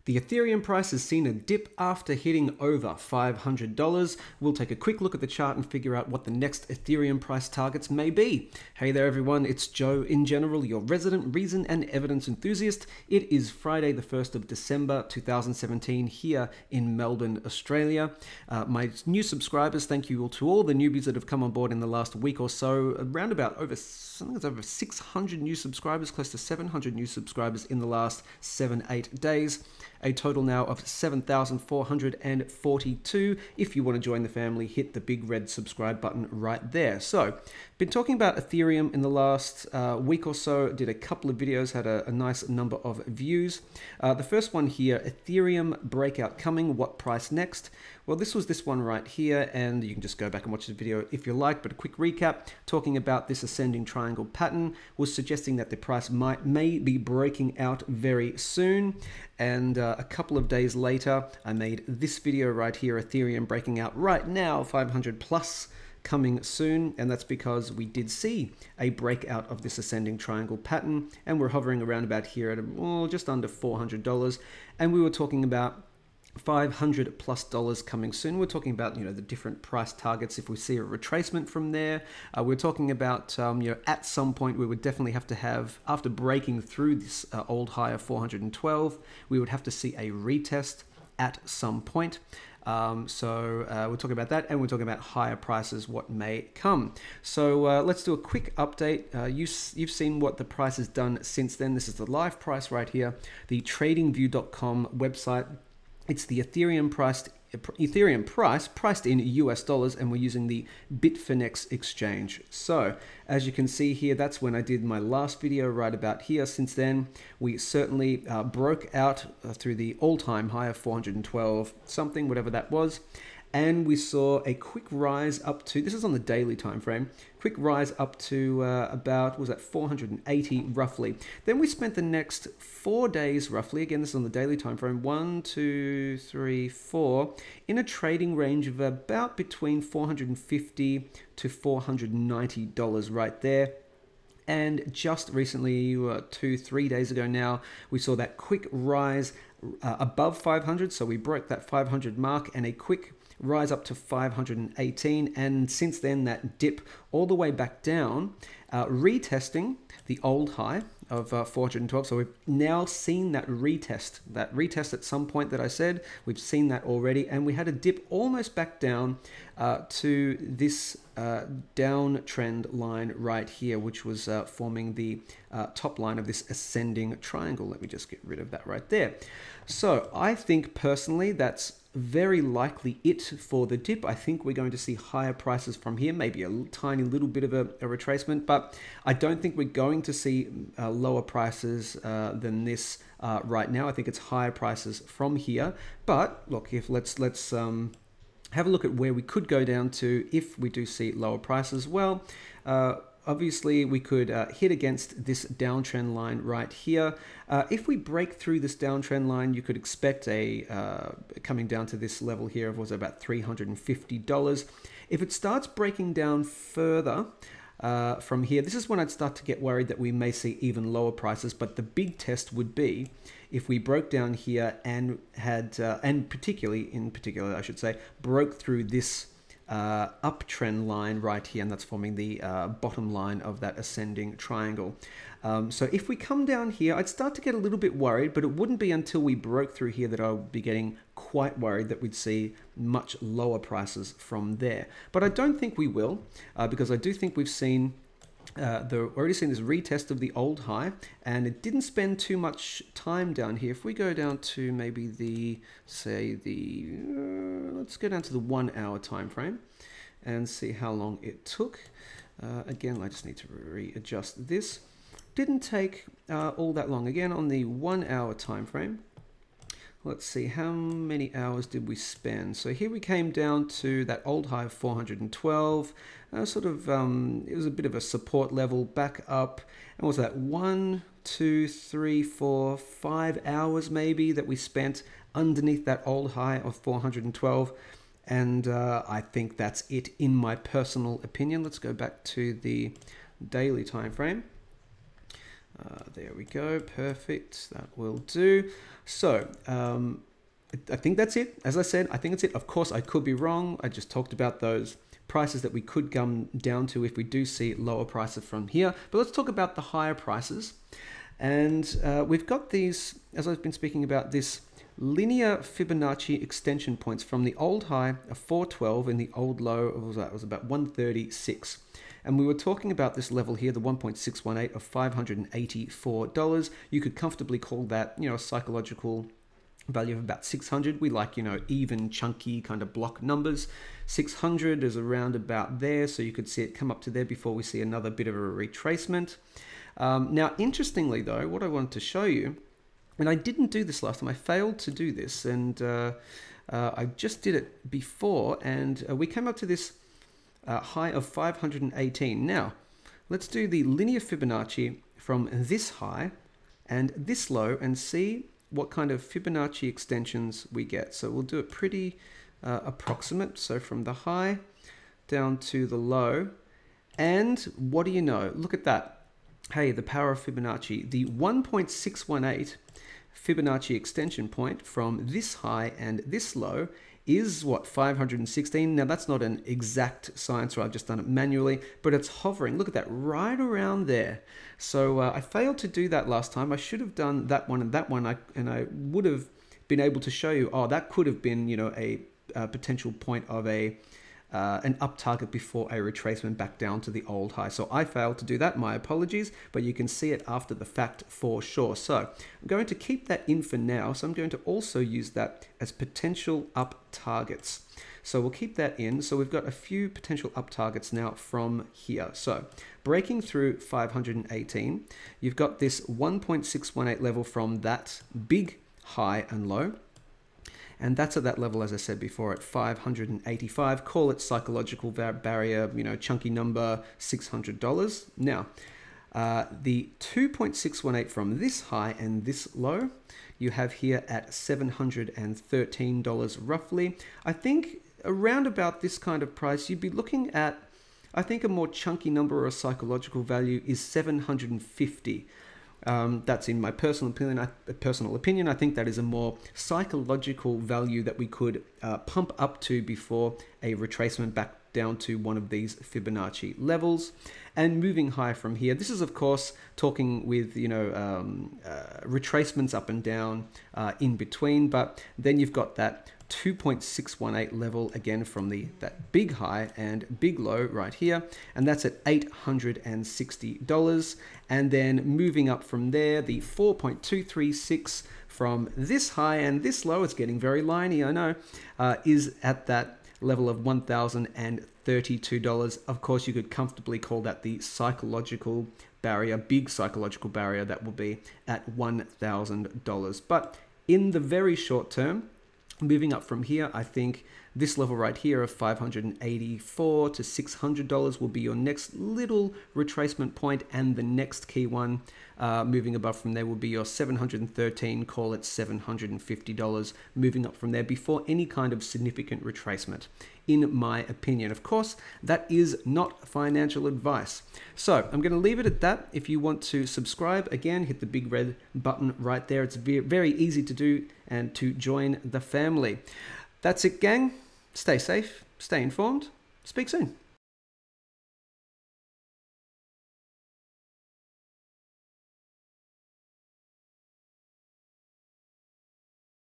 The Ethereum price has seen a dip after hitting over $500. We'll take a quick look at the chart and figure out what the next Ethereum price targets may be. Hey there everyone, it's Joe in general, your resident reason and evidence enthusiast. It is Friday the 1st of December 2017 here in Melbourne, Australia. My new subscribers, thank you to all the newbies that have come on board in the last week or so. Around about over 600 new subscribers, close to 700 new subscribers in the last 7-8 days. A total now of 7,442. If you want to join the family, hit the big red subscribe button right there. So, been talking about Ethereum in the last week or so. Did a couple of videos, had a nice number of views. The first one here, Ethereum breakout coming, what price next? Well, this was this one right here, and you can just go back and watch the video if you like, but a quick recap, talking about this ascending triangle pattern, was suggesting that the price may be breaking out very soon. And a couple of days later, I made this video right here, Ethereum breaking out right now, 500 plus coming soon. And that's because we did see a breakout of this ascending triangle pattern, and we're hovering around about here at just under $400. And we were talking about $500 plus coming soon. We're talking about, the different price targets. If we see a retracement from there, we're talking about, at some point we would definitely have to have, after breaking through this old high of 412, we would have to see a retest at some point. So we're talking about that, and we're talking about higher prices, what may come. So let's do a quick update. You've seen what the price has done since then. This is the live price right here, the tradingview.com website. It's the Ethereum price priced in US dollars, and we're using the Bitfinex exchange. So as you can see here, that's when I did my last video right about here. Since then, we certainly broke out through the all-time high of 412 something, whatever that was. And we saw a quick rise up to, this is on the daily time frame, quick rise up to about, what was that, 480 roughly. Then we spent the next 4 days roughly, again this is on the daily time frame, 1, 2, 3, 4, in a trading range of about between $450 to $490 right there. And just recently, 2-3 days ago now, we saw that quick rise above 500. So we broke that 500 mark, and a quick rise up to 518, and since then that dip all the way back down, retesting the old high of 412. So we've now seen that retest at some point that I said, we've seen that already, and we had a dip almost back down to this downtrend line right here, which was forming the top line of this ascending triangle. Let me just get rid of that right there. So I think personally that's very likely it for the dip. I think we're going to see higher prices from here, maybe a tiny little bit of a retracement, but I don't think we're going to see lower prices than this right now. I think it's higher prices from here. But look, if let's have a look at where we could go down to if we do see lower prices. Well, obviously, we could hit against this downtrend line right here. If we break through this downtrend line, you could expect a coming down to this level here of about $350. If it starts breaking down further from here, this is when I'd start to get worried that we may see even lower prices. But the big test would be if we broke down here and had, and particularly, I should say, broke through this uptrend line right here, and that's forming the bottom line of that ascending triangle. So if we come down here, I'd start to get a little bit worried, but it wouldn't be until we broke through here that I'll be getting quite worried that we'd see much lower prices from there. But I don't think we will, because I do think we've seen already seen this retest of the old high, and it didn't spend too much time down here. If we go down to maybe let's go down to the 1 hour time frame and see how long it took. Again, I just need to readjust this. Didn't take all that long. Again, on the 1 hour time frame, let's see, how many hours did we spend? So here we came down to that old high of 412. It was a bit of a support level back up. And what was that? 1, 2, 3, 4, 5 hours maybe that we spent underneath that old high of 412. And I think that's it in my personal opinion. Let's go back to the daily time frame. There we go. Perfect. That will do. So I think that's it. As I said, I think it's it. Of course, I could be wrong. I just talked about those prices that we could come down to if we do see lower prices from here. But let's talk about the higher prices. And we've got these, as I've been speaking about, this linear Fibonacci extension points from the old high of 412 and the old low, what was that? It was about 136. And we were talking about this level here, the 1.618 of $584. You could comfortably call that, you know, a psychological value of about 600. We like, you know, even chunky kind of block numbers. 600 is around about there, so you could see it come up to there before we see another bit of a retracement. Now, interestingly though, what I wanted to show you, and I didn't do this last time, I failed to do this, and I just did it before, and we came up to this high of 518. Now, let's do the linear Fibonacci from this high and this low and see what kind of Fibonacci extensions we get. So we'll do it pretty approximate. So from the high down to the low, and what do you know? Look at that. Hey, the power of Fibonacci. The 1.618 Fibonacci extension point from this high and this low is what, 516. Now that's not an exact science, or I've just done it manually, but it's hovering. Look at that, right around there. So I failed to do that last time. I should have done that one and that one, and I would have been able to show you, oh, that could have been, you know, a potential point of an up target before a retracement back down to the old high. So I failed to do that, my apologies, but you can see it after the fact for sure. So I'm going to keep that in for now. So I'm going to also use that as potential up targets. So we'll keep that in. So we've got a few potential up targets now from here. So breaking through 518, you've got this 1.618 level from that big high and low. And that's at that level, as I said before, at 585. Call it psychological barrier, you know, chunky number, $600. Now, the 2.618 from this high and this low, you have here at $713 roughly. I think around about this kind of price, you'd be looking at, I think a more chunky number or a psychological value is 750. That's in my personal opinion. I think that is a more psychological value that we could pump up to before a retracement back down to one of these Fibonacci levels, and moving higher from here. This is, of course, talking with, you know, retracements up and down in between, but then you've got that 2.618 level again from that big high and big low right here, and that's at $860. And then moving up from there, the 4.236 from this high and this low, it's getting very liney, I know, is at that level of $1,032. Of course, you could comfortably call that the psychological barrier, big psychological barrier, that will be at $1,000. But in the very short term, moving up from here, I think this level right here of $584 to $600 will be your next little retracement point, and the next key one moving above from there will be your 713, call it $750, moving up from there before any kind of significant retracement, in my opinion. Of course, that is not financial advice. So I'm going to leave it at that. If you want to subscribe, again, hit the big red button right there. It's very easy to do and to join the family. That's it, gang. Stay safe, stay informed. Speak soon.